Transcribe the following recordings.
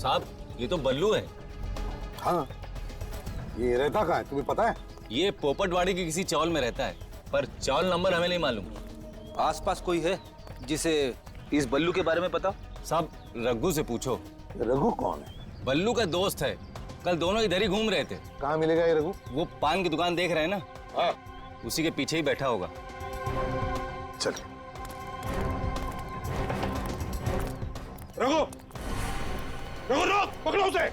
साहब ये तो बल्लू है। हाँ, ये रहता कहाँ है तुम्हें पता है? ये पोपटवाड़ी के किसी चौल में रहता है, पर चौल नंबर हमें नहीं मालूम। आसपास कोई है जिसे इस बल्लू के बारे में पता? साहब रघु से पूछो। रघु कौन है? बल्लू का दोस्त है, कल दोनों इधर ही घूम रहे थे। कहाँ मिलेगा ये रघु? वो पान की दुकान देख रहे हैं ना, हाँ। उसी के पीछे ही बैठा होगा। चल रघु, रघु रोक, पकड़ो उसे।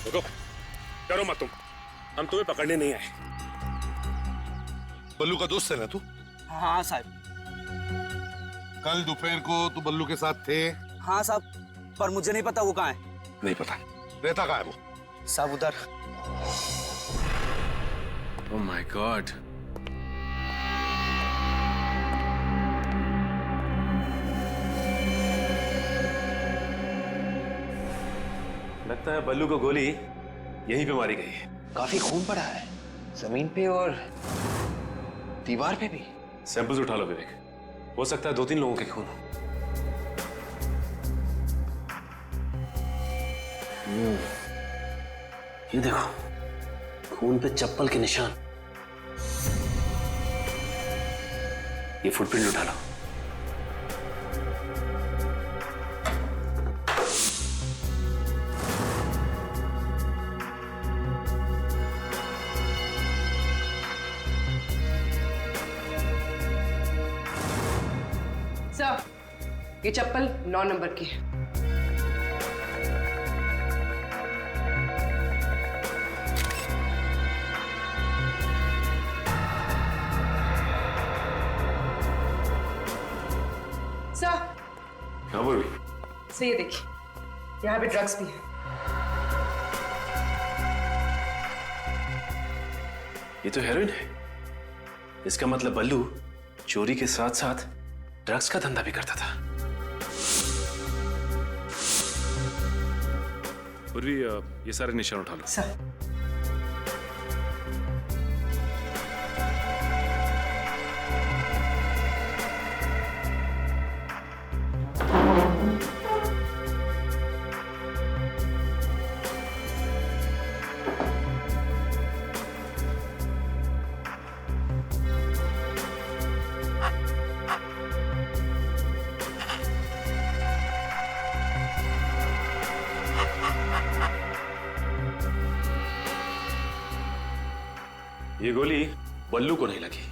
रुको, डरो मत तुम, हम तुम्हें पकड़ने नहीं आए। बल्लू का दोस्त है ना तू? हाँ साहब। कल दोपहर को तू बल्लू के साथ थे? हाँ साहब, पर मुझे नहीं पता वो कहाँ है। नहीं पता। रहता कहाँ है वो? साहब उधर। Oh my God. लगता है बल्लू को गोली यहीं पे मारी गई है। काफी खून पड़ा है जमीन पे और दीवार पे भी। सैंपल्स उठा लो विवेक, हो सकता है 2-3 लोगों के खून हो। ये देखो, खून पे चप्पल के निशान। ये फुटप्रिंट उठा लो। सर, ये चप्पल 9 नंबर की है। सर, हाँ बोल। सर ये देखिए, यहाँ पे ड्रग्स भी है। ये तो हेरोइन है। इसका मतलब बल्लू चोरी के साथ साथ ड्रग्स का धंधा भी करता था। पूर्वी, ये सारे निशान उठा लो। सर, ये गोली बल्लू को नहीं लगी,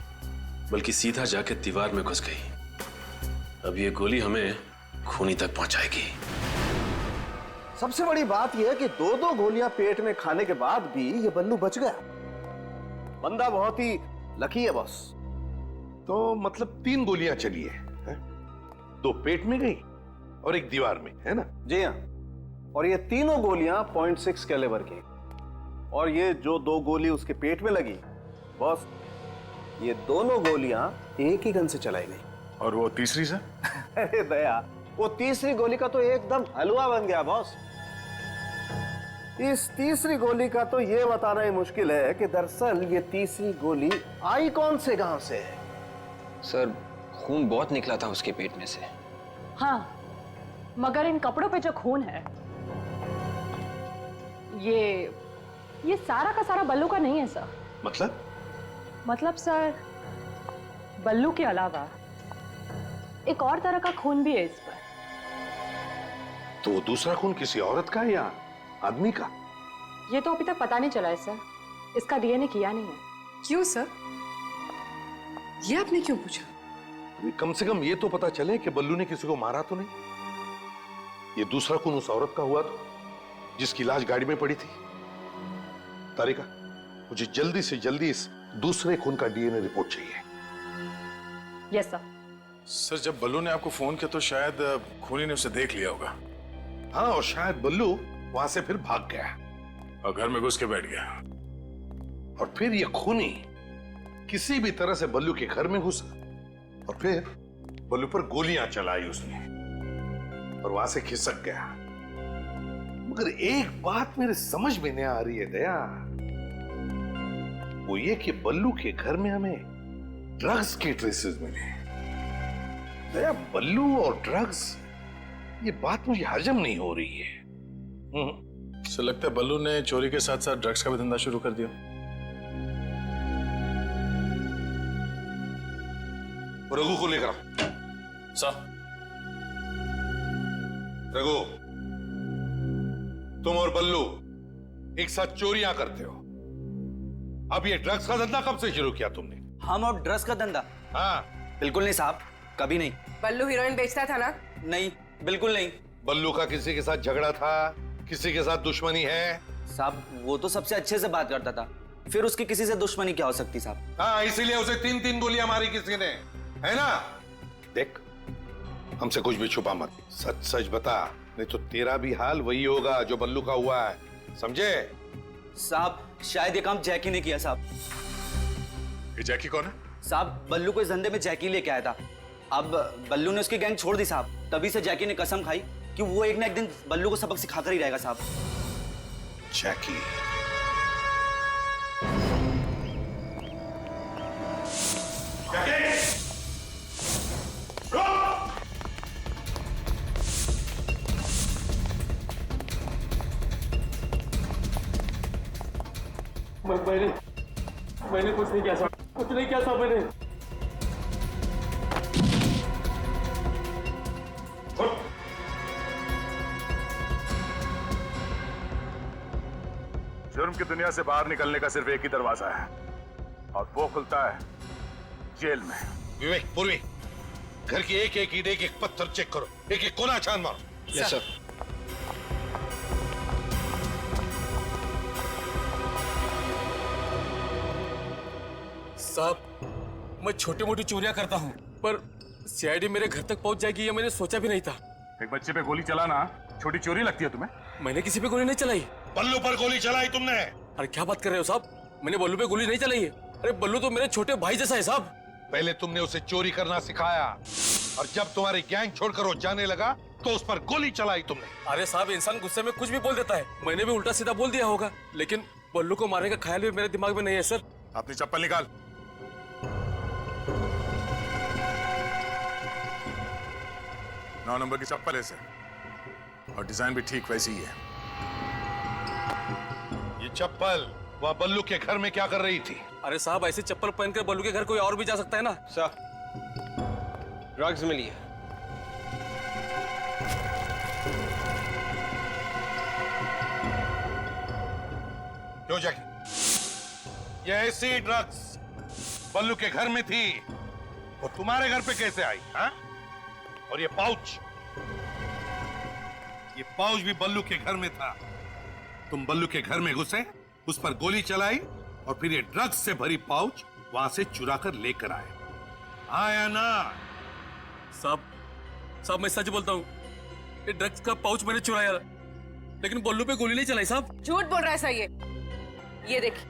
बल्कि सीधा जाके दीवार में घुस गई। अब ये गोली हमें खूनी तक पहुंचाएगी। सबसे बड़ी बात यह है कि 2-2 गोलियां पेट में खाने के बाद भी ये बल्लू बच गया। बंदा बहुत ही लकी है बॉस। तो मतलब 3 गोलियां चली है? 2 पेट में गई और 1 दीवार में, है ना? जी हाँ, और ये तीनों गोलियां 0.6 कैलिबर की। और ये जो 2 गोली उसके पेट में लगी बॉस, ये दोनों गोलियां एक ही गन से चलाई गई। और वो तीसरी से? अरे दया, वो तीसरी गोली का तो एकदम हलवा बन गया बॉस। इस तीसरी गोली का तो ये बताना ही मुश्किल है कि दरअसल ये तीसरी गोली आई कौन से गांव से है। सर, खून बहुत निकला था उसके पेट में से। हाँ, मगर इन कपड़ों पे जो खून है ये सारा का सारा बल्लू का नहीं है सर। मतलब सर, बल्लू के अलावा एक और तरह का खून भी है इस पर। तो दूसरा खून किसी औरत का या आदमी का? ये तो अभी तक पता नहीं चला है सर, इसका डीएनए किया नहीं है। क्यों सर? ये आपने क्यों पूछा? कम से कम ये तो पता चले कि बल्लू ने किसी को मारा तो नहीं। ये दूसरा खून उस औरत का हुआ तो, जिसकी लाश गाड़ी में पड़ी थी। तारिका, मुझे जल्दी से जल्दी इस दूसरे खून का डीएनए रिपोर्ट चाहिए। Yes sir. सर, जब बल्लू ने आपको फोन किया तो शायद खूनी ने उसे देख लिया होगा। हाँ, और शायद बल्लू वहां से फिर भाग गया और घर में घुस के बैठ गया। और फिर ये खूनी किसी भी तरह से बल्लू के घर में घुसा और फिर बल्लू पर गोलियां चलाई उसने। और वहां से खिसक गया। मगर एक बात मेरे समझ में नहीं आ रही है दया, वो ये कि बल्लू के घर में हमें ड्रग्स के ट्रेसेस मिले। दया, बल्लू और ड्रग्स, ये बात मुझे हजम नहीं हो रही है। सर लगता है बल्लू ने चोरी के साथ साथ ड्रग्स का भी धंधा शुरू कर दिया। रघु को लेकर आओ। सर, रघु, तुम और बल्लू एक साथ चोरियां करते हो। अब ये ड्रग्स का धंधा कब से शुरू किया तुमने? हम और ड्रग्स का धंधा? हाँ। बिल्कुल नहीं साहब, कभी नहीं। बल्लू हीरोइन बेचता था ना? नहीं, बिल्कुल नहीं। बल्लू का किसी के साथ झगड़ा था, किसी के साथ दुश्मनी है? साहब वो तो सबसे अच्छे से बात करता था, फिर उसकी किसी से दुश्मनी क्या हो सकती साहब? हाँ, इसीलिए उसे 3-3 गोलियां मारी किसी ने, है ना? देख, हमसे कुछ भी छुपा मत, सच सच बता, नहीं तो तेरा भी हाल वही होगा जो बल्लू का हुआ है, समझे? साहब शायद ये काम जैकी ने किया साहब। ये जैकी कौन है? साहब बल्लू को इस धंधे में जैकी लेके आया था। अब बल्लू ने उसकी गैंग छोड़ दी साहब, तभी से जैकी ने कसम खाई कि वो एक ना एक दिन बल्लू को सबक सिखाकर ही रहेगा साहब। जैकी? मैंने कुछ नहीं किया साहब, कुछ नहीं किया साहब मैंने। जुर्म की दुनिया से बाहर निकलने का सिर्फ एक ही दरवाजा है, और वो खुलता है जेल में। विवेक, पूर्वी, घर की एक एक ईंट, एक एक पत्थर चेक करो, एक एक कोना छान मारो। Yes sir. साहब मैं छोटी मोटी चोरियां करता हूँ, पर सीआईडी मेरे घर तक पहुंच जाएगी ये मैंने सोचा भी नहीं था। एक बच्चे पे गोली चलाना छोटी चोरी लगती है तुम्हें? मैंने किसी पे गोली नहीं चलाई। बल्लू पर गोली चलाई तुमने? अरे क्या बात कर रहे हो साहब, मैंने बल्लू पे गोली नहीं चलाई है। अरे बल्लू तो मेरे छोटे भाई जैसा है साहब। पहले तुमने उसे चोरी करना सिखाया, और जब तुम्हारी गैंग छोड़कर वो जाने लगा तो उस पर गोली चलाई तुमने। अरे साहब इंसान गुस्से में कुछ भी बोल देता है, मैंने भी उल्टा सीधा बोल दिया होगा, लेकिन बल्लू को मारने का ख्याल भी मेरे दिमाग में नहीं है सर। अपनी चप्पल निकाल। नौ नंबर की चप्पल है सर, और डिजाइन भी ठीक वैसी ही है। ये चप्पल वह बल्लू के घर में क्या कर रही थी? अरे साहब ऐसे चप्पल पहनकर बल्लू के घर कोई और भी जा सकता है ना। सर, ड्रग्स मिली है। क्यों जैकी? ये ऐसी ड्रग्स बल्लू के घर में थी, वो तुम्हारे घर पे कैसे आई? हाँ? और ये पाउच भी बल्लू के घर में था। तुम बल्लू के घर में घुसे, उस पर गोली चलाई, और फिर ये ड्रग्स से भरी पाउच वहां से चुरा कर लेकर आए, आया ना? साहब मैं सच बोलता हूँ, ये ड्रग्स का पाउच मैंने चुराया, लेकिन बल्लू पे गोली नहीं चलाई साहब। झूठ बोल रहा है सर ये देखिए,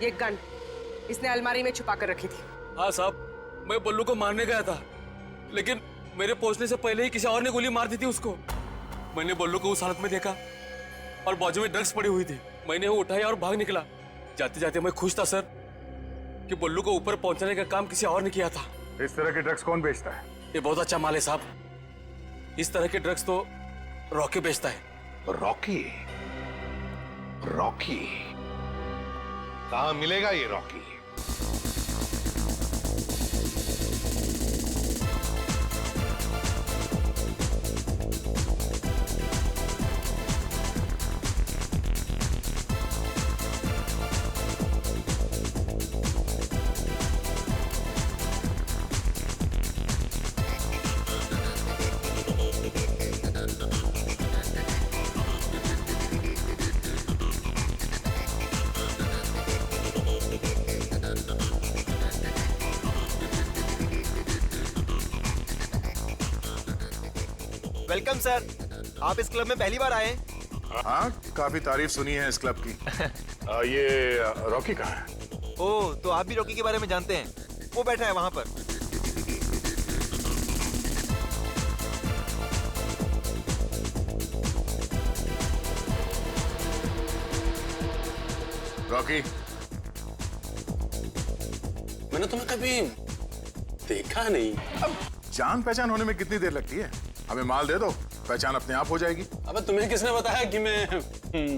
ये गन इसने अलमारी में छुपा कर रखी थी। हाँ साहब, मैं बल्लू को मारने गया था, लेकिन मेरे पहुंचने से पहले ही किसी और ने गोली मार दी थी उसको। मैंने बल्लू को उस हालत में देखा, और बाजू में ड्रग्स पड़ी हुई थी। मैंने वो उठाया और भाग निकला। जाते जाते मैं खुश था सर कि बल्लू को ऊपर पहुंचाने का काम किसी और ने किया था। इस तरह के ड्रग्स कौन बेचता है? ये बहुत अच्छा माल है साहब, इस तरह के ड्रग्स तो रॉकी बेचता है। रॉकी? रॉकी कहाँ मिलेगा ये रॉकी? वेलकम सर, आप इस क्लब में पहली बार आए? हाँ, काफी तारीफ सुनी है इस क्लब की। ये रॉकी कहाँ है? ओह, तो आप भी रॉकी के बारे में जानते हैं? वो बैठा है वहां पर। रॉकी, मैंने तुम्हें कभी देखा नहीं। अब जान पहचान होने में कितनी देर लगती है? हमें माल दे दो, पहचान अपने आप हो जाएगी। अबे तुम्हें किसने बताया कि मैं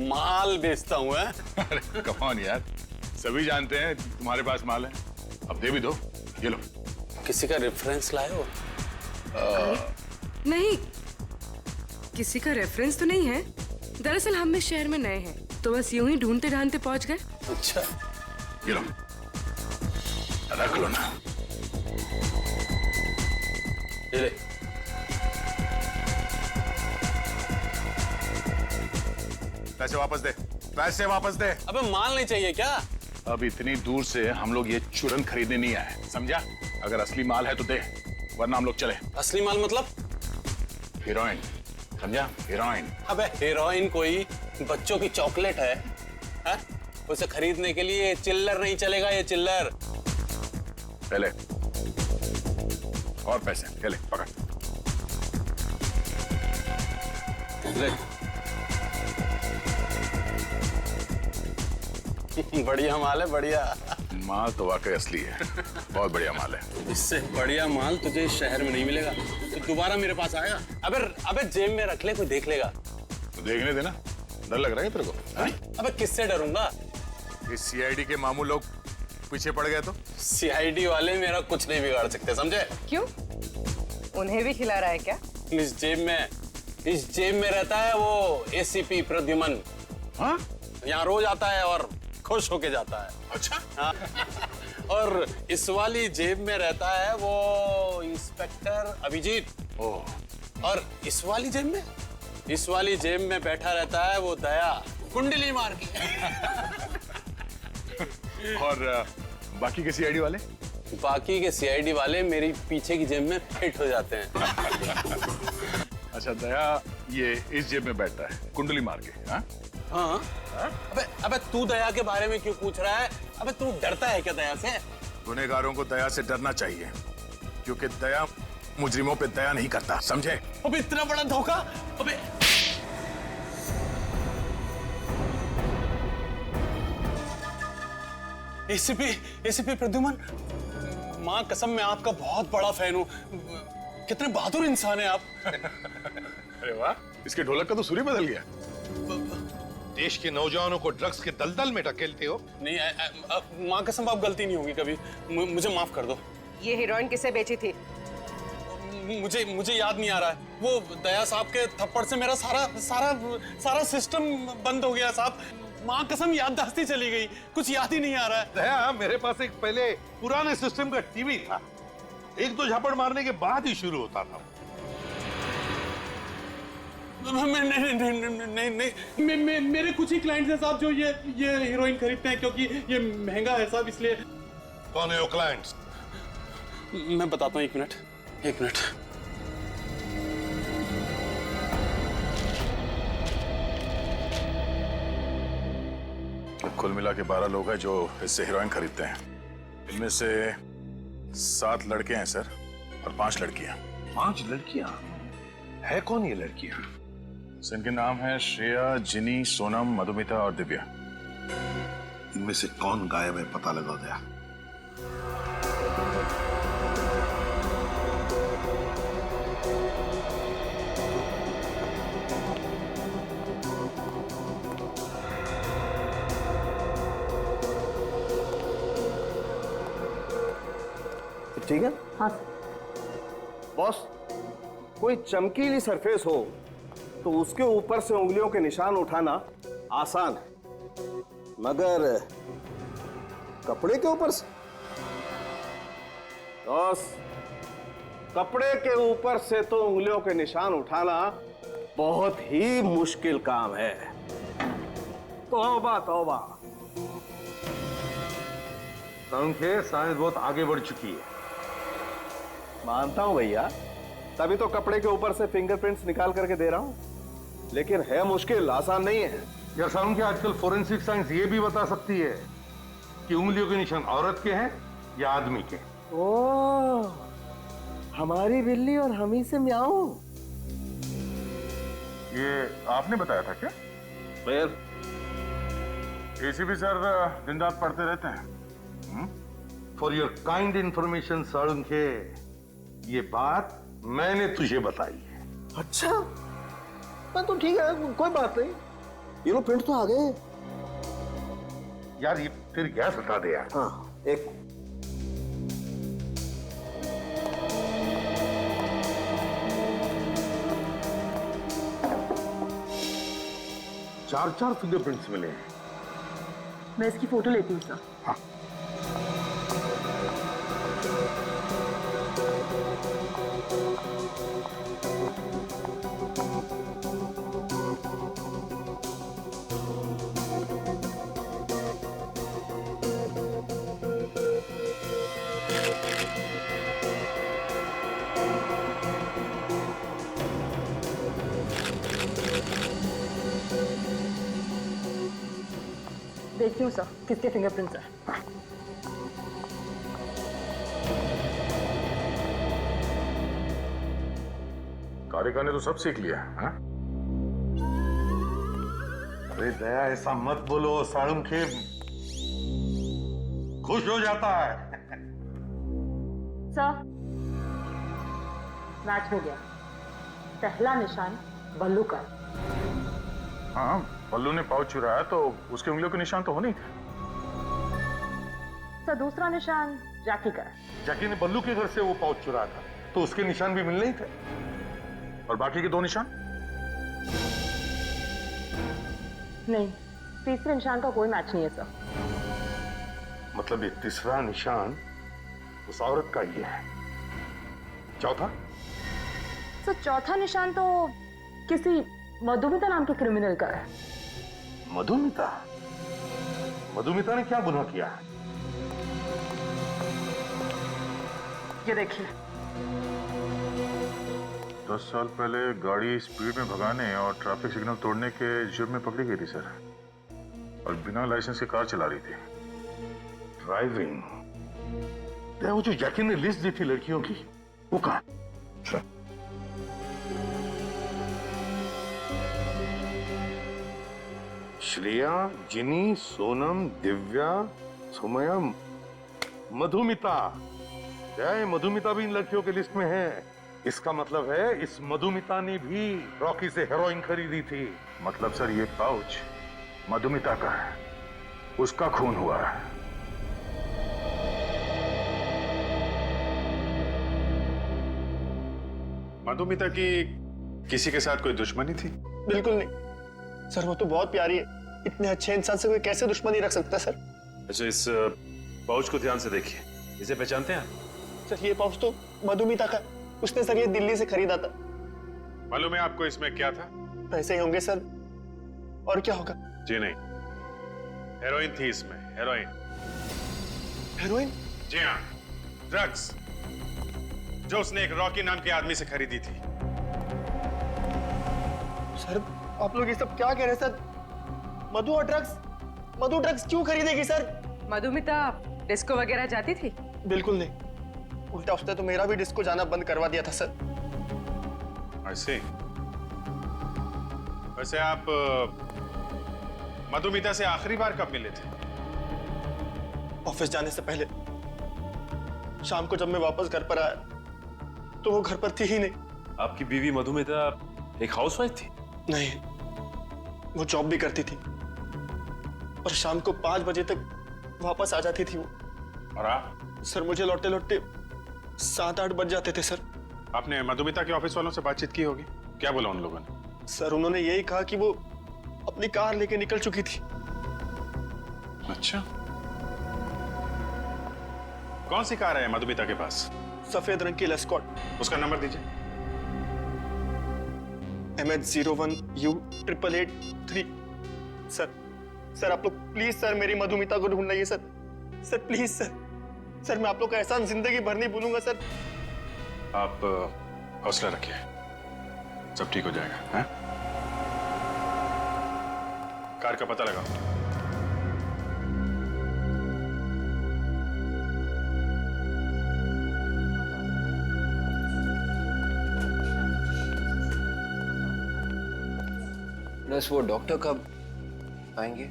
माल बेचता हूँ? अरे कम ऑन यार, सभी जानते हैं तुम्हारे पास माल है। अब दे भी दो, ये लो। किसी का रेफरेंस लाए हो? नहीं, किसी का रेफरेंस तो नहीं है। दरअसल हम इस शहर में नए हैं, तो बस यूं ही ढूंढते ढांढते पहुंच गए। अच्छा, ये लो, रख लो ना। ये ले। पैसे वापस दे, पैसे वापस दे। अबे माल नहीं चाहिए क्या? अब इतनी दूर से हम लोग ये चूरन खरीदने नहीं आए, समझा? अगर असली माल है तो दे, वरना हम लोग चले। असली माल मतलब? हीरोइन, समझा? हीरोइन। अबे हीरोइन कोई बच्चों की चॉकलेट है? उसे खरीदने के लिए चिल्लर नहीं चलेगा, ये चिल्लर। पहले और पैसे, पहले पकड़। ले। बढ़िया माल है, बढ़िया। माल तो वाकई असली है, बहुत बढ़िया माल है। इससे बढ़िया माल तुझे इस शहर में नहीं मिलेगा। तो दोबारा मेरे पास आएगा? अबे अबे जेब में रख ले, कोई देख लेगा। तो देखने देना। डर लग रहा है तेरे को? अबे किससे डरूंगा? इस सीआईडी के मामू लोग पीछे पड़ गए तो? सीआईडी वाले मेरा कुछ नहीं बिगाड़ सकते, समझे? क्यों? उन्हें भी खिला रहा है क्या? इस जेब में रहता है वो एसीपी प्रद्युमन। हाँ? यहाँ रोज आता है और खुश होके जाता है। अच्छा? हाँ। और इस वाली जेब में रहता है वो इंस्पेक्टर अभिजीत। ओह। और इस वाली जेब में बैठा रहता है वो दया, कुंडली मार के। और बाकी के सीआईडी वाले? बाकी के सीआईडी वाले मेरी पीछे की जेब में फिट हो जाते हैं। अच्छा, दया ये इस जेब में बैठता है कुंडली मार के? हाँ? हाँ? अबे तू दया के बारे में क्यों पूछ रहा है? अबे तू डरता है क्या दया से? गुनहगारों को दया से डरना चाहिए, क्योंकि दया मुजरिमों पे दया नहीं करता, समझे? अबे इतना बड़ा धोखा! अबे एसीपी प्रद्युमन, माँ कसम मैं आपका बहुत बड़ा फैन हूँ। कितने बहादुर इंसान हैं आप। अरे वाह, इसके ढोलक का तो सुर ही बदल गया। देश के नौजवानों को ड्रग्स के दलदल में ढकेलते हो। नहीं, माँ कसम आप गलती नहीं होगी कभी, मुझे माफ कर दो। ये हीरोइन किसे बेची थी? मुझे याद नहीं आ रहा है। वो दया साहब के थप्पड़ से मेरा सारा सिस्टम बंद हो गया साहब। माँ कसम याददाश्ती चली गई, कुछ याद ही नहीं आ रहा है। दया, मेरे पास एक पहले पुराने सिस्टम का टीवी था, एक दो झापड़ मारने के बाद ही शुरू होता था। नहीं, मेरे कुछ ही क्लाइंट्स हैं साहब जो ये हीरोइन खरीदते हैं, क्योंकि ये महंगा है साहब, इसलिए। कौन है वो क्लाइंट्स? मैं बताता हूँ, एक मिनट। कुल मिला के 12 लोग हैं जो इससे हीरोइन खरीदते हैं। इनमें से 7 लड़के हैं सर, और 5 लड़कियां। 5 लड़कियां? है कौन ये लड़कियां? इनके नाम है श्रेया, जिनी, सोनम, मधुमिता और दिव्या। इनमें से कौन गायब है पता लगा दया। ठीक है? हाँ बॉस, कोई चमकीली सरफेस हो तो उसके ऊपर से उंगलियों के निशान उठाना आसान है, मगर कपड़े के ऊपर से? बॉस, कपड़े के ऊपर से तो उंगलियों के निशान उठाना बहुत ही मुश्किल काम है। तौबा तौबा। साइंस बहुत आगे बढ़ चुकी है। मानता हूं भैया, तभी तो कपड़े के ऊपर से फिंगरप्रिंट्स निकाल करके दे रहा हूं, लेकिन है मुश्किल, आसान नहीं है। यार साउंड के आजकल फोरेंसिक साइंस ये भी बता सकती है कि उंगलियों के निशान औरत के हैं या आदमी के। ओह, हमारी बिल्ली और हम ही से म्याऊं। ये आपने बताया था क्या? फिर एसीपी सर दिन रात पढ़ते रहते हैं। For your kind information Salunkhe, ये बात मैंने तुझे बताई है। अच्छा, मैं तो ठीक है, कोई बात नहीं। ये लो प्रिंट तो आ गए। यार ये फिर गैस हटा दे यार। हाँ, एक 4 फिंगरप्रिंट्स मिले हैं। मैं इसकी फोटो लेती हूँ सर। हाँ। देखती हूँ सर किसके फिंगरप्रिंट्स है। कारिका ने तो सब सीख लिया है। अरे दया, ऐसा मत बोलो, साळुंखे खुश हो जाता है। सर मैच हो गया। पहला निशान बल्लू का। हाँ, बल्लू ने पाउच चुराया तो उसके उंगलियों के निशान तो होने ही थे। सर दूसरा निशान जैकी का है। जैकी ने बल्लू के घर से वो पाउच चुराया था, तो उसके निशान भी मिलने ही थे। और बाकी के 2 निशान? नहीं, तीसरे निशान का कोई मैच नहीं है सर। मतलब ये तीसरा निशान उस औरत का ही है। चौथा? सर चौथा निशान तो किसी मधुमिता नाम के क्रिमिनल का है। मधुमिता? मधुमिता ने क्या गुनाह किया है? ये देखिए। 10 साल पहले गाड़ी स्पीड में भगाने और ट्रैफिक सिग्नल तोड़ने के जुर्म में पकड़ी गई थी सर, और बिना लाइसेंस के कार चला रही थी। ड्राइविंग? वो जो जैकी ने लिस्ट दी थी लड़कियों की, वो कहाँ? श्रेया, जिनी, सोनम, दिव्या, सुमया, मधुमिता। मधुमिता भी इन लड़कियों के लिस्ट में है। इसका मतलब है इस मधुमिता ने भी रॉकी से हेरोइन खरीदी थी। मतलब सर ये पाउच मधुमिता का है, उसका खून हुआ है। मधुमिता की किसी के साथ कोई दुश्मनी थी? बिल्कुल नहीं सर, वो तो बहुत प्यारी है। इतने अच्छे इंसान से कोई कैसे दुश्मनी रख सकता है सर? अच्छा, इस पाउच को ध्यान से देखिए, इसे पहचानते हैं? सर ये पाउच तो मधुमिता का, उसने सर ये दिल्ली से खरीदा था। मालूम है आपको इसमें क्या था? पैसे ही होंगे सर, और क्या होगा? जी नहीं, हेरोइन थी इसमें, हेरोइन। हेरोइन? जी हाँ, ड्रग्स, जो उसने एक रॉकी नाम के आदमी से खरीदी थी। सर आप लोग ये सब क्या कह रहे हैं सर? मधु और ड्रग्स? मधु ड्रग्स क्यों खरीदेगी सर? मधुमिता डिस्को वगैरह जाती थी? बिल्कुल नहीं, उल्टा उसने तो मेरा भी डिस्को जाना बंद करवा दिया था सर। ऐसे? वैसे आप मधुमिता से आखिरी बार कब मिले थे? ऑफिस जाने से पहले। शाम को जब मैं वापस घर पर आया तो वो घर पर थी ही नहीं। आपकी बीवी मधुमिता एक हाउसवाइफ थी? नहीं, वो जॉब भी करती थी और शाम को 5 बजे तक वापस आ जाती थी वो। और आप? सर मुझे लौटते लौटते 7-8 बज जाते थे सर। आपने मधुमिता के ऑफिस वालों से बातचीत की होगी, क्या बोला उन लोगों ने? सर उन्होंने यही कहा कि वो अपनी कार लेके निकल चुकी थी। अच्छा, कौन सी कार है मधुमिता के पास? सफेद रंग की लेस्कॉट। उसका नंबर दीजिए। MH01U883। सर आप लोग प्लीज सर मेरी मधुमिता को ढूंढ लाइए sir. Sir please sir, sir मैं आप लोग का एहसान जिंदगी भर नहीं भूलूंगा सर। आप हौसला रखिए, सब ठीक हो जाएगा। हैं? कार का पता लगाओ। प्लस वो डॉक्टर कब आएंगे?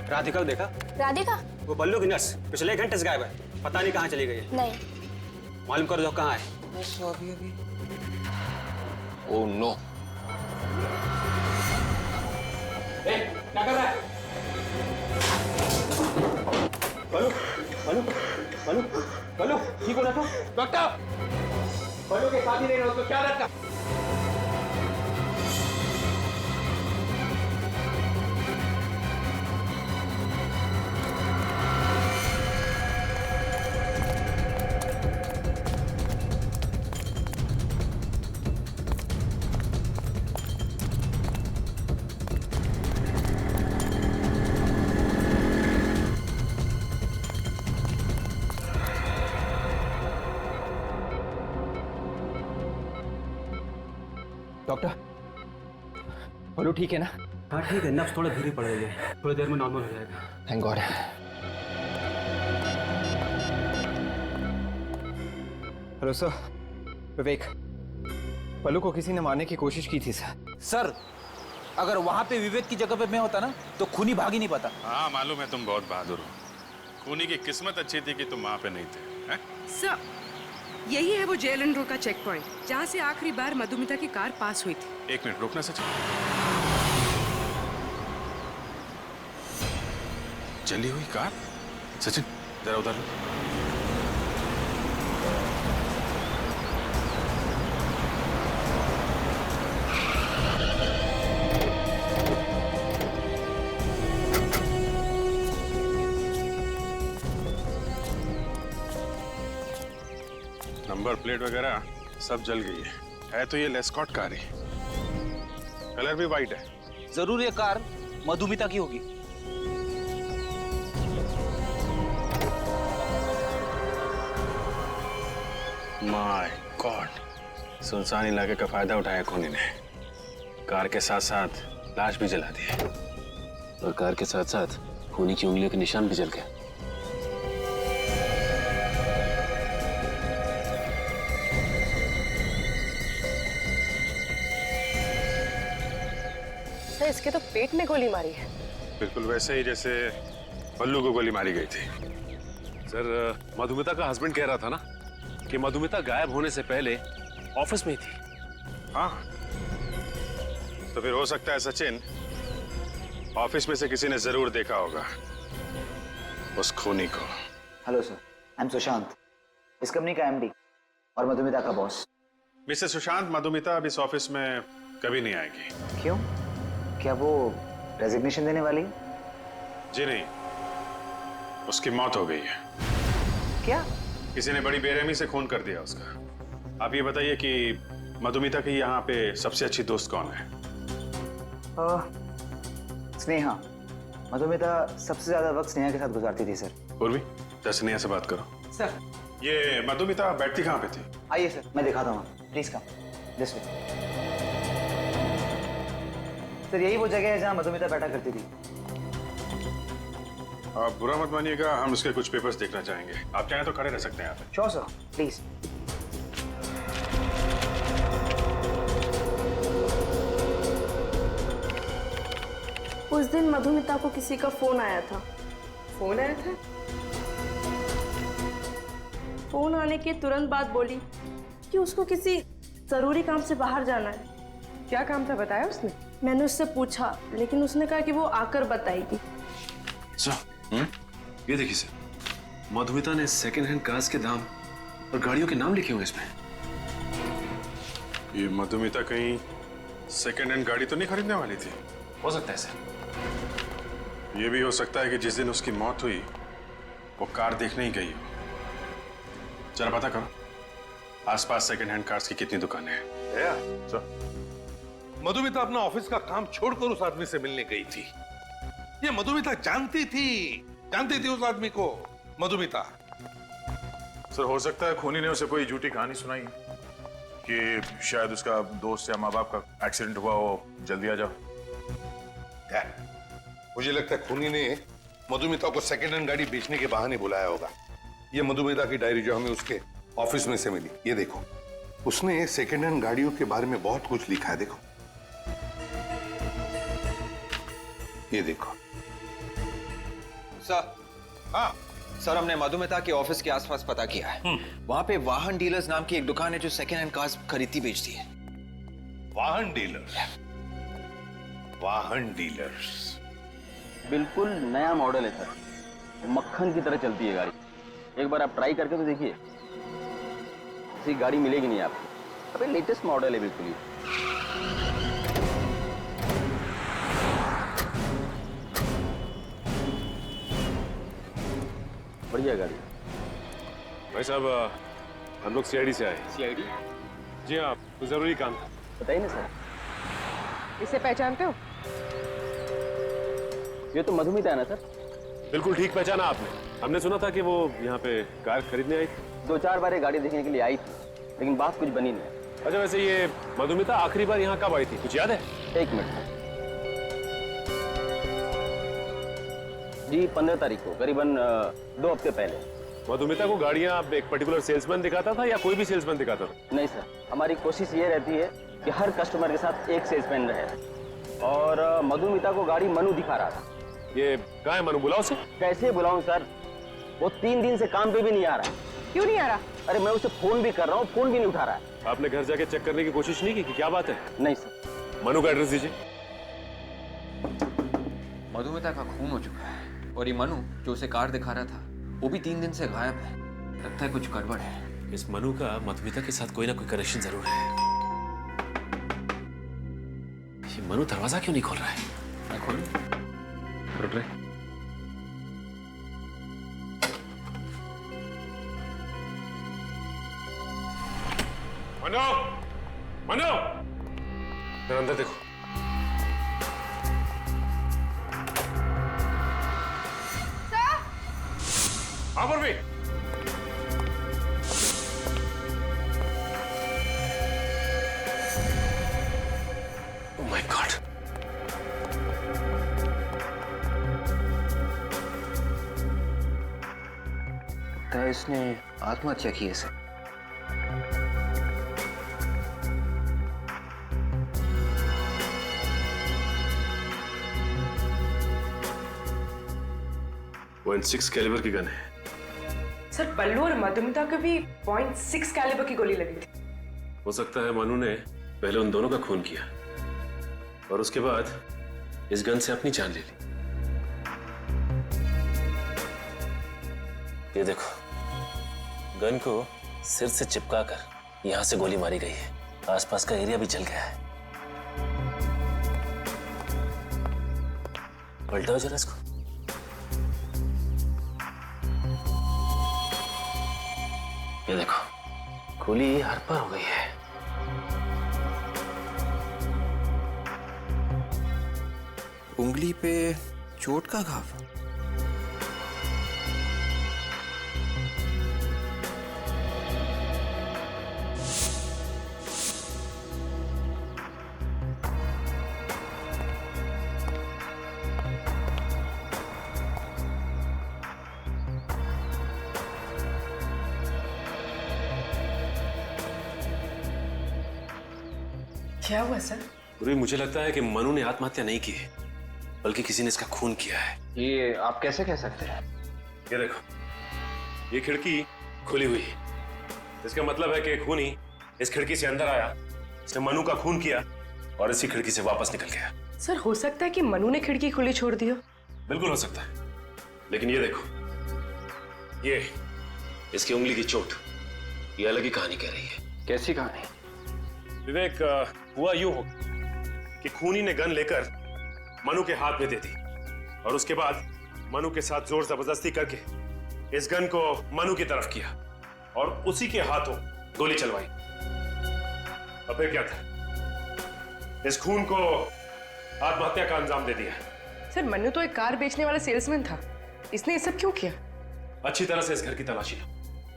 राधिका को देखा? राधिका? वो बल्लू की नर्स पिछले 1 घंटे से गायब है, पता नहीं कहाँ चली गई है। नहीं। मालूम कर दो कहाँ है। Oh no. क्या कर रहा है? बल्लू, बल्लू, बल्लू, बल्लू, ठीक हो रहा था? डॉक्टर, बल्लू के साथ ही नहीं रहो तो क्या रखा? डॉक्टर, बल्लू ठीक है ना? हाँ ठीक है, नब्ज थोड़ा धीरे पड़ रही है, थोड़ी देर में नॉर्मल हो जाएगा। Thank God. हेलो सर, विवेक, बल्लू को किसी ने मारने की कोशिश की थी सर। सर, अगर वहां पे विवेक की जगह पे मैं होता ना तो खूनी भाग ही नहीं पाता। हाँ मालूम है, तुम बहुत बहादुर हो। खूनी की किस्मत अच्छी थी कि तुम वहां पे नहीं थे, हैं? सर, यही है वो जेल एंड रोड का चेक पॉइंट जहाँ से आखिरी बार मधुमिता की कार पास हुई थी। 1 मिनट रुकना सचिन। जली हुई कार? सचिन जरा उधर लो। नंबर प्लेट वगैरह सब जल गई है तो ये लेस्कॉट कार है, कलर भी वाइट है। जरूर ये कार मधुमिता की होगी। माय गॉड, सुनसान इलाके का फायदा उठाया खूनी ने। कार के साथ साथ लाश भी जला दी और कार के साथ साथ खूनी की उंगलियों के निशान भी जल गए। सर, इसके तो पेट में गोली मारी है। बिल्कुल वैसे ही जैसे बल्लू को गोली मारी गई थी। सर, मधुमिता का हस्बैंड कह रहा था ना कि मधुमिता गायब होने से पहले ऑफिस में ही थी। हाँ, तो फिर हो सकता है सचिन, ऑफिस में से किसी ने जरूर देखा होगा उस खूनी को। Hello sir, I am Sushant, इस कंपनी का एमडी और मधुमिता का बॉस। मिस्टर सुशांत, मधुमिता अब इस ऑफिस में कभी नहीं आएगी। क्यों? क्या वो रेजिग्नेशन देने वाली है? जी नहीं, उसकी मौत हो गई है। क्या? किसी ने बड़ी बेरहमी से खून कर दिया उसका। आप ये बताइए कि मधुमिता की यहाँ पे सबसे अच्छी दोस्त कौन है? स्नेहा। मधुमिता सबसे ज्यादा वक्त स्नेहा के साथ गुजारती थी सर। पूर्वी, जरा स्नेहा से बात करो। सर, ये मधुमिता बैठती कहाँ पे थी? आइए सर, मैं दिखाता हूँ। Please come this way. Sir, यही वो जगह है जहाँ मधुमिता बैठा करती थी। आप बुरा मत मानिएगा, हम उसके कुछ पेपर्स देखना चाहेंगे। आप चाहें तो खड़े रह सकते हैं यहाँ पे। Sure sir, please. उस दिन मधुमिता को किसी का फोन आया था। फोन आया था? फोन आने के तुरंत बाद बोली कि उसको किसी जरूरी काम से बाहर जाना है। क्या काम था बताया उसने? मैंने उससे पूछा, लेकिन उसने कहा कि वो आकर बताएगी। ये देखिए सर, मधुमिता ने सेकंड हैंड कार्स के दाम और गाड़ियों के नाम लिखे हुए इसमें। ये मधुमिता कहीं सेकंड हैंड गाड़ी तो नहीं खरीदने वाली थी? हो सकता है सर। ये भी हो सकता है कि जिस दिन उसकी मौत हुई वो कार देखने ही गई हो। जरा पता करो आसपास सेकंड हैंड कार्स की कितनी दुकानें हैं। मधुमिता अपना ऑफिस का काम छोड़कर उस आदमी से मिलने गई थी। ये मधुमिता जानती थी उस आदमी को। मधुमिता। सर, हो सकता है खूनी ने उसे कोई झूठी कहानी सुनाई कि शायद उसका दोस्त या माँ बाप का एक्सीडेंट हुआ हो, जल्दी आ जाओ। मुझे लगता है खूनी ने मधुमिता को सेकंड हैंड गाड़ी बेचने के बहाने बुलाया होगा। ये मधुमिता की डायरी जो हमें उसके ऑफिस में से मिली, ये देखो, उसने सेकंड हैंड गाड़ियों के बारे में बहुत कुछ लिखा है। देखो, ये देखो, सर, हाँ सर, हमने मधुमिता के ऑफिस के आसपास पता किया है। वहाँ पे वाहन डीलर्स नाम की एक दुकान है जो सेकेंड हैंड कार्स खरीदती बेचती है। वाहन डीलर्स? वाहन डीलर्स बिल्कुल नया मॉडल है सर, मक्खन की तरह चलती है गाड़ी। एक बार आप ट्राई करके तो देखिए, ऐसी गाड़ी मिलेगी नहीं आपको। अबे लेटेस्ट मॉडल है बिल्कुल ही। बढ़िया गाड़ी। भाई साहब, हम लोग सीआईडी से आए। सीआईडी? जी हाँ, तो जरूरी काम था। बताइए ना सर। इसे पहचानते हो? ये तो मधुमिता है ना सर? बिल्कुल ठीक पहचाना आपने। हमने सुना था कि वो यहाँ पे कार खरीदने आई थी। 2-4 बार ये गाड़ी देखने के लिए आई थी, लेकिन बात कुछ बनी नहीं। अच्छा, वैसे ये मधुमिता आखिरी बार यहाँ कब आई थी, कुछ याद है? 1 मिनट जी, 15 तारीख को, करीबन 2 हफ्ते पहले। मधुमिता को गाड़ियाँ एक पर्टिकुलर सेल्समैन दिखाता था या कोई भी सेल्समैन दिखाता था? नहीं सर, हमारी कोशिश ये रहती है कि हर कस्टमर के साथ एक सेल्समैन रहे, और मधुमिता को गाड़ी मनु दिखा रहा था। ये कहाँ है मनु, बुलाओ उसे। कैसे बुलाऊं सर, वो 3 दिन से काम पे भी नहीं आ रहा। क्यों नहीं आ रहा? अरे मैं उसे फोन भी कर रहा हूँ, फोन भी नहीं उठा रहा है। आपने घर जाके चेक करने की कोशिश नहीं की कि क्या बात है? नहीं सर। मनु का एड्रेस दीजिए। मधुमिता का खून हो चुका है और ये मनु जो उसे कार दिखा रहा था वो भी 3 दिन से गायब है। लगता है कुछ गड़बड़ है। इस मनु का मधुमिता के साथ कोई ना कोई कनेक्शन जरूर है। ये मनु दरवाजा क्यों नहीं खोल रहा है? मैं खोलूं? रुक रहे। मनु, मनु, मेरे अंदर देखो। हाँ पर भी। Oh my God! लगता है इसने आत्महत्या की है सर। .6 कैलिबर की गन है। सर, बल्लू और मधुमिता को भी .6 कैलिबर की गोली लगी थी। हो सकता है मनु ने पहले उन दोनों का खून किया और उसके बाद इस गन से अपनी जान ले ली। ये देखो, गन को सिर से चिपकाकर यहां से गोली मारी गई है। आसपास का एरिया भी जल गया है। पलटाओ जरा इसको। ये देखो, गोली हर पर हो गई है। उंगली पे चोट का घाव। क्या हुआ सर? पूरी मुझे लगता है कि मनु ने आत्महत्या नहीं की है, बल्कि किसी ने इसका खून किया है। ये आप कैसे कह सकते हैं? ये देखो, ये खिड़की खुली हुई है। इसका मतलब है कि खूनी इस खिड़की से अंदर आया, इसने मनु का खून किया और इसी खिड़की से वापस निकल गया। सर, हो सकता है कि मनु ने खिड़की खुली छोड़ दी हो। बिल्कुल हो सकता है, लेकिन ये देखो, ये इसकी उंगली की चोट, ये अलग ही कहानी कह रही है। कैसी कहानी? विवेक, हुआ यूं हो कि खूनी ने गन लेकर मनु के हाथ में दे दी और उसके बाद मनु के साथ जोर जबरदस्ती करके इस गन को मनु की तरफ किया और उसी के हाथों गोली चलवाई। अब फिर क्या था, इस खून को आत्महत्या का अंजाम दे दिया। सर, मनु तो एक कार बेचने वाला सेल्समैन था, इसने ये सब क्यों किया? अच्छी तरह से इस घर की तलाशी लो,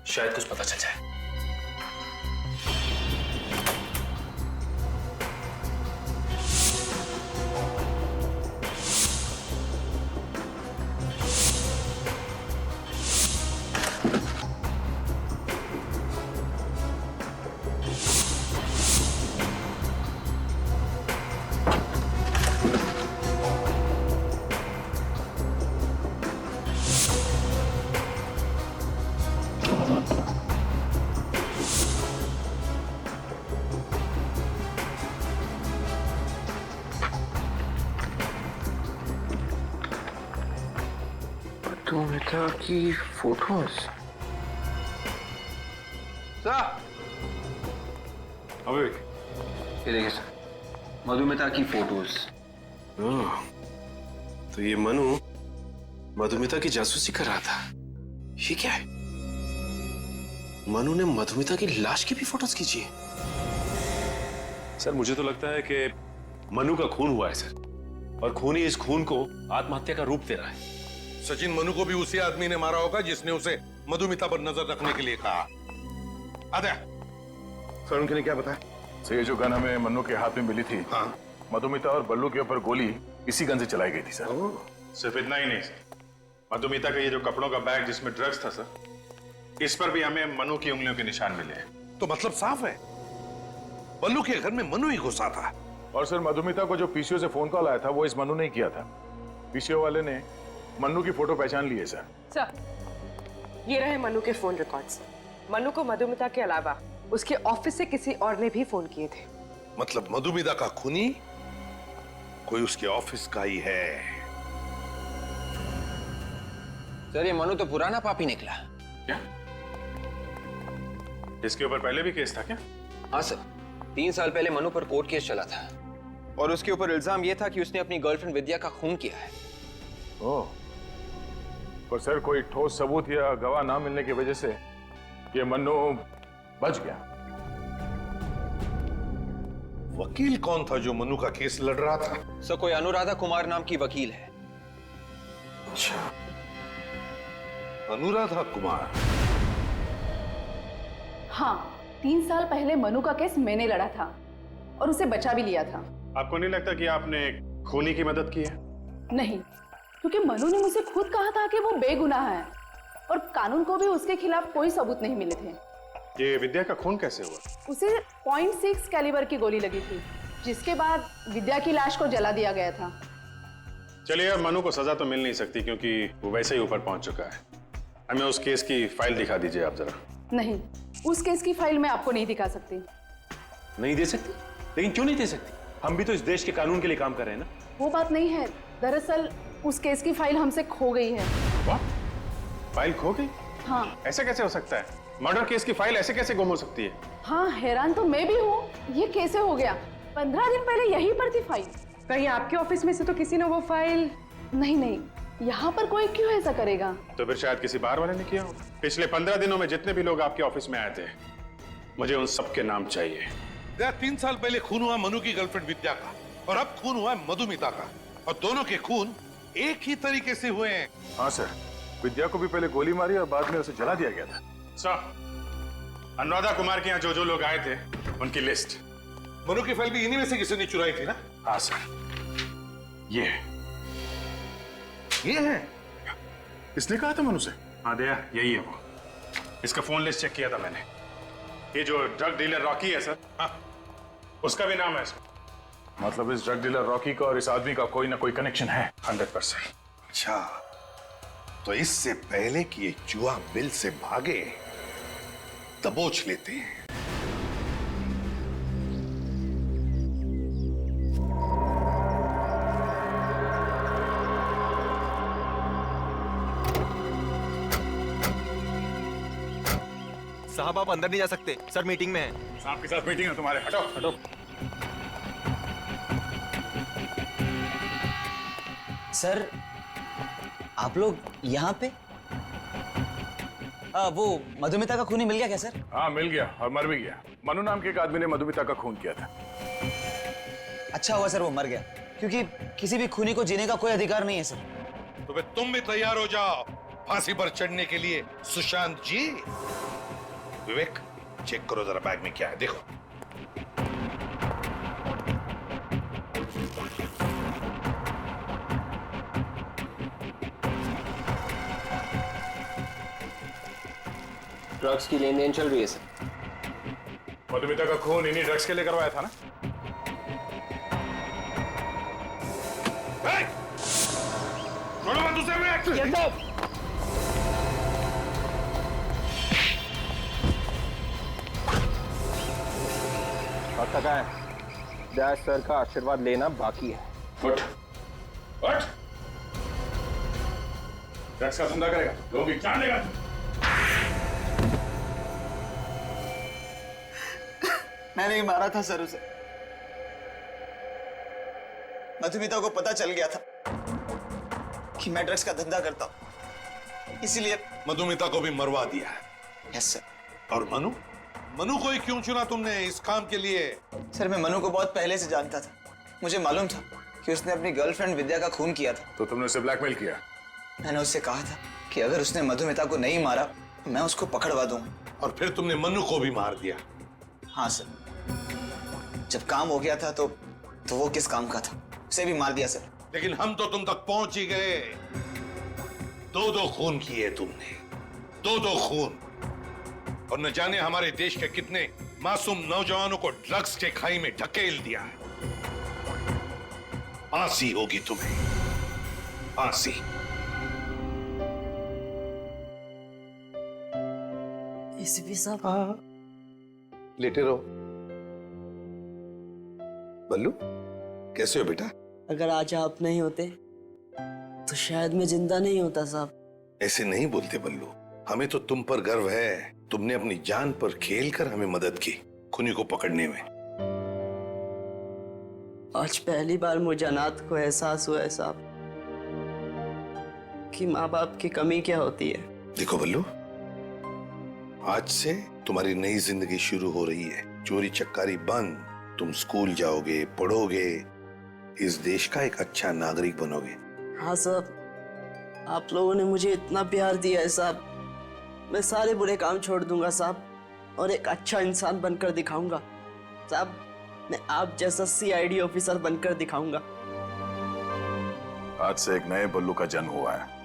शायद कुछ पता चल जाए। मधुमिता की फोटोज। अविवेक, ये देखिए सर, मधुमिता की फोटोज। तो ये मनु मधुमिता की जासूसी कर रहा था। ये क्या है? मनु ने मधुमिता की लाश की भी फोटोज खींची है। सर मुझे तो लगता है कि मनु का खून हुआ है सर, और खूनी इस खून को आत्महत्या का रूप दे रहा है। सचिन, मनु को भी उसी आदमी ने मारा होगा जिसने उसे मधुमिता पर नजर रखने के लिए कहा। आजा। सर उनके ने क्या बताया? सर ये जो गन हमें मन्नू के हाथ में मिली थी, हाँ, मधुमिता और बल्लू के ऊपर गोली इसी गन से चलाई गई थी सर। सिर्फ इतना ही नहीं सर, मधुमिता का ये जो कपड़ों का बैग जिसमें ड्रग्स था सर, इस पर भी हमें मनु की उंगलियों के निशान मिले हैं। तो मतलब साफ है, बल्लू के घर में मनु ही घुसा था। और सर मधुमिता को जो पीसीओ से फोन कॉल आया था वो इस मनु ने ही किया था। पीसीओ वाले ने मन्नू की फोटो पहचान ली है सर। सर, ये रहे मनु के फोन रिकॉर्ड्स। मनु को मधुमिता के अलावा उसके ऑफिस से किसी और ने भी फोन किए थे। मतलब मधुमिता का खूनी कोई उसके ऑफिस का ही है। सर ये मनु तो पुराना पापी निकला। क्या? इसके ऊपर पहले भी केस था क्या? हाँ सर, 3 साल पहले मनु पर कोर्ट केस चला था और उसके ऊपर इल्जाम यह था कि उसने अपनी गर्लफ्रेंड विद्या का खून किया है। ओह, पर सर कोई ठोस सबूत या गवाह ना मिलने की वजह से ये मन्नू बच गया। वकील कौन था जो मनु का केस लड़ रहा था? सर कोई अनुराधा कुमार नाम की वकील है। अच्छा, अनुराधा कुमार। हाँ, 3 साल पहले मनु का केस मैंने लड़ा था और उसे बचा भी लिया था। आपको नहीं लगता कि आपने खूनी की मदद की है? नहीं, क्योंकि मनु ने मुझे खुद कहा था कि वो बेगुनाह है और कानून को भी उसके खिलाफ कोई सबूत नहीं मिले थे। ये विद्या का खून कैसे हुआ? उसे .6 कैलिबर की गोली लगी थी, जिसके बाद विद्या की लाश को जला दिया गया था। चलिए, अब मनु को सजा तो मिल नहीं सकती क्योंकि वो वैसे ही ऊपर पहुंच चुका है। हमें उस केस की फाइल दिखा दीजिए आप जरा। नहीं, उस केस की फाइल मैं आपको नहीं दिखा सकती। नहीं दे सकती? लेकिन क्यों नहीं दे सकती? हम भी तो इस देश के कानून के लिए काम कर रहे हैं ना। वो बात नहीं है, दरअसल उस केस की फाइल हमसे खो गई है। What? फाइल खो गई? हाँ। ऐसा कैसे हो सकता है? मर्डर केस की फाइल ऐसे कैसे गुम हो सकती है? हाँ, हैरान तो मैं भी हूँ, ये कैसे हो गया? 15 दिन पहले यहीं पर थी फाइल। कहीं आपके ऑफिस में से तो किसी ने वो फाइल? नहीं, यहाँ पर कोई क्यों ऐसा करेगा? तो फिर शायद किसी बाहर वाले ने किया हो। पिछले 15 दिनों में जितने भी लोग आपके ऑफिस में आए थे, मुझे उन सबके नाम चाहिए। 3 साल पहले खून हुआ मनु की गर्लफ्रेंड विद्या का, और अब खून हुआ मधुमिता का, और दोनों के खून एक ही तरीके से हुए हैं। हाँ सर, विद्या को भी पहले गोली मारी और बाद में उसे जला दिया गया था। सर, अनुराधा कुमार के यहाँ जो लोग आए थे उनकी लिस्ट। मनु की फाइल भी इन्हीं में से किसी ने चुराई थी ना? हाँ सर, ये है। इसने कहा था मनु से? हाँ दया, यही है वो। इसका फोन लिस्ट चेक किया था मैंने। ये जो ड्रग डीलर रॉकी है सर, हाँ, उसका भी नाम है इसमें। मतलब इस ड्रग डीलर रॉकी का और इस आदमी का कोई ना कोई कनेक्शन है। 100%। अच्छा, तो इससे पहले कि ये जुआ मिल से भागे, दबोच लेते हैं। साहब आप अंदर नहीं जा सकते, सर मीटिंग में है। साहब के साथ मीटिंग है तुम्हारे, हटो हटो। सर, आप लोग यहाँ पे? वो मधुमिता का खूनी मिल गया क्या सर? हाँ मिल गया, और मर भी गया। मनु नाम के एक आदमी ने मधुमिता का खून किया था। अच्छा हुआ सर वो मर गया, क्योंकि किसी भी खूनी को जीने का कोई अधिकार नहीं है सर। तो फिर तुम भी तैयार हो जाओ फांसी पर चढ़ने के लिए, सुशांत जी। विवेक, चेक करो जरा बैग में क्या है, देखो। ड्रग्स की लेन देन चल रही है सर। मधुमिता का खून इन्हीं ड्रग्स के लिए करवाया था ना? छोड़ो मत उसे। पता है, दैश सर का आशीर्वाद लेना बाकी है। उठ, उठ। ड्रग्स का धंधा करेगा, लोग जान लेगा। मैंने ही मारा था सर उसे। मधुमिता को पता चल गया था कि मैं ड्रग्स का धंधा करता हूं, इसीलिए मधुमिता को भी मरवा दिया। Yes sir. और मनु को ही क्यों चुना तुमने इस काम के लिए? सर मैं मनु को बहुत पहले से जानता था। मुझे मालूम था कि उसने अपनी गर्लफ्रेंड विद्या का खून किया था। तो तुमने उसे ब्लैकमेल किया? मैंने उससे कहा था कि अगर उसने मधुमिता को नहीं मारा तो मैं उसको पकड़वा दूंगा। और फिर तुमने मनु को भी मार दिया? हाँ सर। जब काम हो गया था तो वो किस काम का था, उसे भी मार दिया सर। लेकिन हम तो तुम तक पहुंच ही गए। 2 खून किए तुमने, 2 खून। और न जाने हमारे देश के कितने मासूम नौजवानों को ड्रग्स के खाई में ढकेल दिया है। फांसी होगी तुम्हें, फांसी। एसीपी साहब। लेटे रहो। बल्लू कैसे हो बेटा? अगर आज आप नहीं होते तो शायद मैं जिंदा नहीं होता साहब। ऐसे नहीं बोलते बल्लू, हमें तो तुम पर गर्व है। तुमने अपनी जान पर खेलकर हमें मदद की खूनी को पकड़ने में। आज पहली बार मुझे अनाथ को एहसास हुआ है साहब कि माँ बाप की कमी क्या होती है। देखो बल्लू, आज से तुम्हारी नई जिंदगी शुरू हो रही है। चोरी चक्कारी बंद, तुम स्कूल जाओगे, पढ़ोगे, इस देश का एक अच्छा नागरिक बनोगे। हाँ साहब, आप लोगों ने मुझे इतना प्यार दिया है साहब, मैं सारे बुरे काम छोड़ दूंगा साहब और एक अच्छा इंसान बनकर दिखाऊंगा साहब। मैं आप जैसा CID ऑफिसर बनकर दिखाऊंगा। आज से एक नए बल्लू का जन्म हुआ है।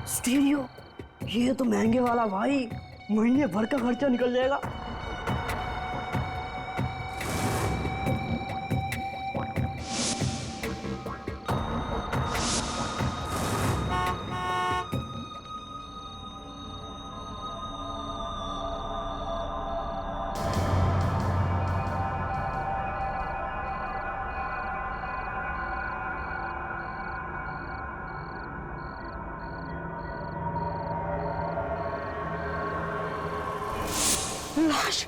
स्टीरियो, ये तो महंगे वाला भाई, महीने भर का खर्चा निकल जाएगा। लाश।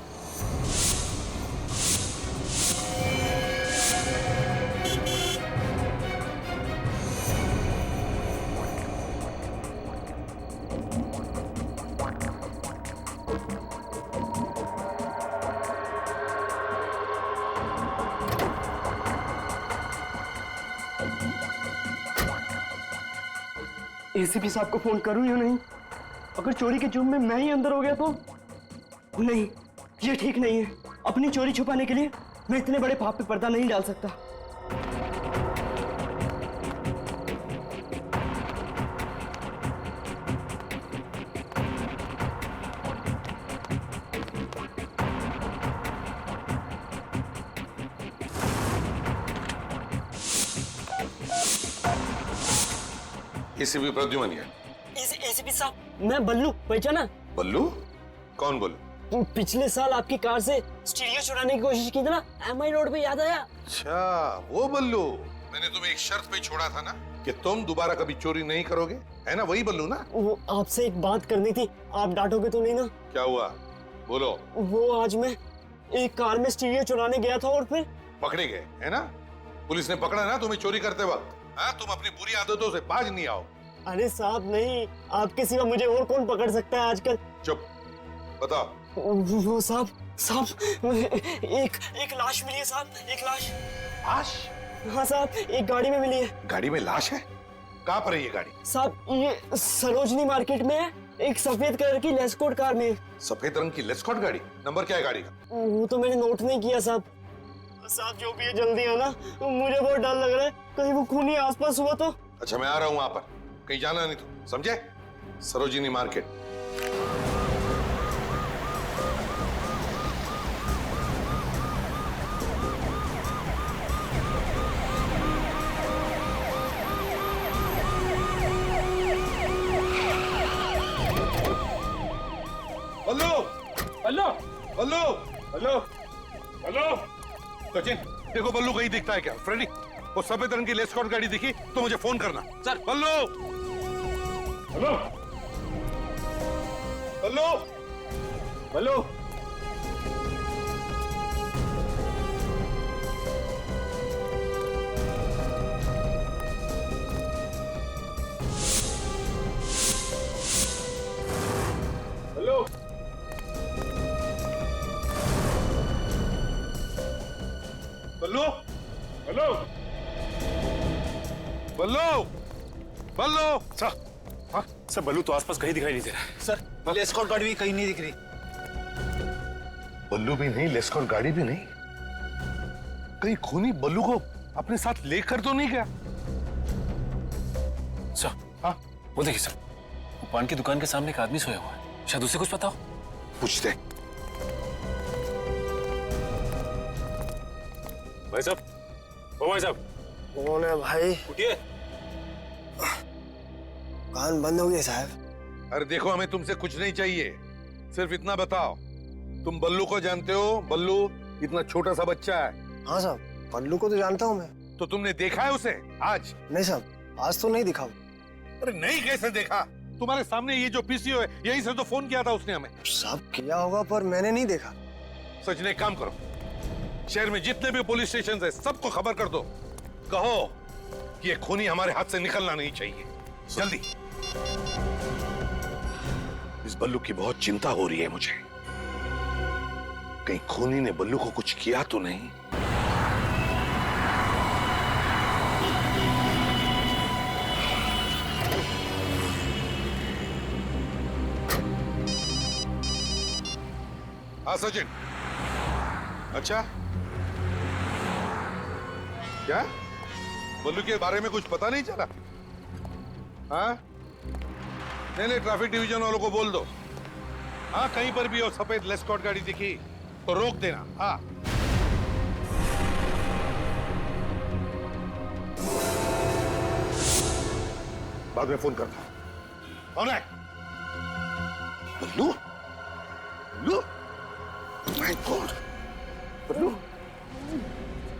एसीपी साहब को फोन करूं या नहीं? अगर चोरी के जुर्म में मैं ही अंदर हो गया तो? नहीं, ये ठीक नहीं है। अपनी चोरी छुपाने के लिए मैं इतने बड़े पाप पे पर्दा नहीं डाल सकता। एसीपी प्रद्युमन है। एसीपी साहब, मैं बल्लू, पहचाना? बल्लू? कौन बल्लू? पिछले साल आपकी कार से स्टीरियो चुराने की कोशिश की थी ना, एमआई रोड पे, याद आया? अच्छा, वो बल्लू। मैंने तुम्हें एक शर्त पे छोड़ा था ना कि तुम दोबारा कभी चोरी नहीं करोगे, है ना? वही बल्लू ना? वो आपसे एक बात करनी थी, आप डांटोगे तो नहीं ना? क्या हुआ, बोलो। वो आज मैं एक कार में स्टीरियो चुराने गया था और फिर पकड़े गए, है ना? पुलिस ने पकड़ा ना तुम्हें चोरी करते वक्त। हाँ, तुम अपनी बुरी आदतों से बाज नहीं आओ। अरे साहब नहीं, आपके सिवा मुझे और कौन पकड़ सकता है आजकल? चुप, बताओ। वो साहब एक लाश मिली है साहब, एक लाश। लाश? हाँ साहब, एक गाड़ी में मिली है। गाड़ी में लाश है? कहाँ पर है ये गाड़ी? साहब ये सरोजनी मार्केट में है, एक सफेद कलर की लेस्कोट कार में। सफेद रंग की लेस्कॉट गाड़ी? नंबर क्या है गाड़ी का? वो तो मैंने नोट नहीं किया साहब। साहब जो भी है जल्दी आना, मुझे बहुत डर लग रहा है, कहीं वो खूनी आसपास हुआ तो। अच्छा, मैं आ रहा हूँ वहां पर, कहीं जाना नहीं तो, समझे? सरोजिनी मार्केट। बल्लू, बल्लू, बल्लू, बल्लू, बल्लू। सचिन, देखो बल्लू कहीं दिखता है क्या? फ्रेडी, वो सफेद रंग की लेस्कॉट गाड़ी दिखी तो मुझे फोन करना। सर। बल्लू, बल्लू, बल्लू, बल्लू। बल्लू, बल्लू, बल्लू, बल्लू, बल्लू। सर बल्लू तो आसपास कहीं दिखाई नहीं दे रहा। सर लेस्कॉट गाड़ी भी कहीं नहीं दिख रही। बल्लू भी नहीं, लेस्कॉट गाड़ी भी नहीं। कहीं खूनी बल्लू को अपने साथ लेकर तो नहीं गया? सर, हाँ, वो देखिए सर, वो पान की दुकान के सामने एक आदमी सोया हुआ है, शायद उसे कुछ पता हो। पूछते। भाई साहब, ओ भाई साहब। कौन है भाई? उठिए। कान बंद हो गए साहब। अरे देखो, हमें तुमसे कुछ नहीं चाहिए, सिर्फ इतना बताओ, तुम बल्लू को जानते हो? बल्लू इतना छोटा सा बच्चा है। हाँ साहब, बल्लू को तो जानता हूँ मैं। तो तुमने देखा है उसे आज? नहीं साहब, आज तो नहीं दिखा। अरे नहीं कैसे देखा? तुम्हारे सामने ये जो पीसीओ है, यहीं से तो फोन किया था उसने हमें। सब किया होगा पर मैंने नहीं देखा। सच ने एक काम करो, शहर में जितने भी पुलिस स्टेशन है सबको खबर कर दो, कहो कि ये खूनी हमारे हाथ से निकलना नहीं चाहिए, जल्दी। इस बल्लू की बहुत चिंता हो रही है मुझे, कहीं खूनी ने बल्लू को कुछ किया तो नहीं। हाँ सचिन। अच्छा, क्या बल्लू के बारे में कुछ पता नहीं चला? हाँ, नहीं, ट्रैफिक डिवीजन वालों को बोल दो, हाँ कहीं पर भी हो सफेद लेस्कॉट गाड़ी दिखी तो रोक देना। हाँ, बाद में फोन करता। कौन है? बल्लू? बल्लू? माय गॉड, बल्लू,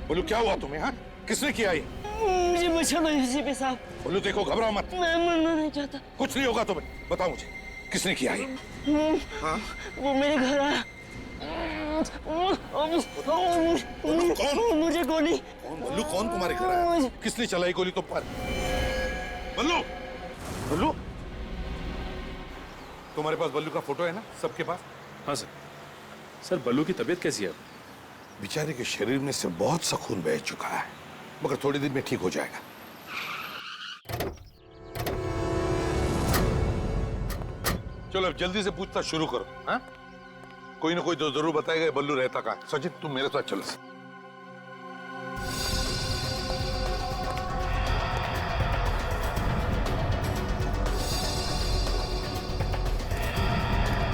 बल्लू क्या हुआ तुम्हें? हाँ, किसने किया ये? मुझे बचाना है एसीपी साहब। बल्लू देखो, घबराओ मत। मैं मरना नहीं चाहता। कुछ नहीं होगा तुम्हें, बताओ मुझे किसने किया ये? हाँ? वो मेरे घर आया। कौन? मुझे गोली। कौन बल्लू? कौन तुम्हारे घर आया? किसने चलाई गोली तुम पर? बल्लू, बल्लू, तुम्हारे पास बल्लू का फोटो है ना सबके पास? हाँ सर। सर बल्लू की तबीयत कैसी है? बेचारे के शरीर में से बहुत सा खून बह चुका है, मगर थोड़ी देर में ठीक हो जाएगा। चलो अब जल्दी से पूछताछ शुरू करो। हाँ, कोई ना कोई तो जरूर बताएगा बल्लू रहता कहाँ। सचिन तुम मेरे साथ चलो।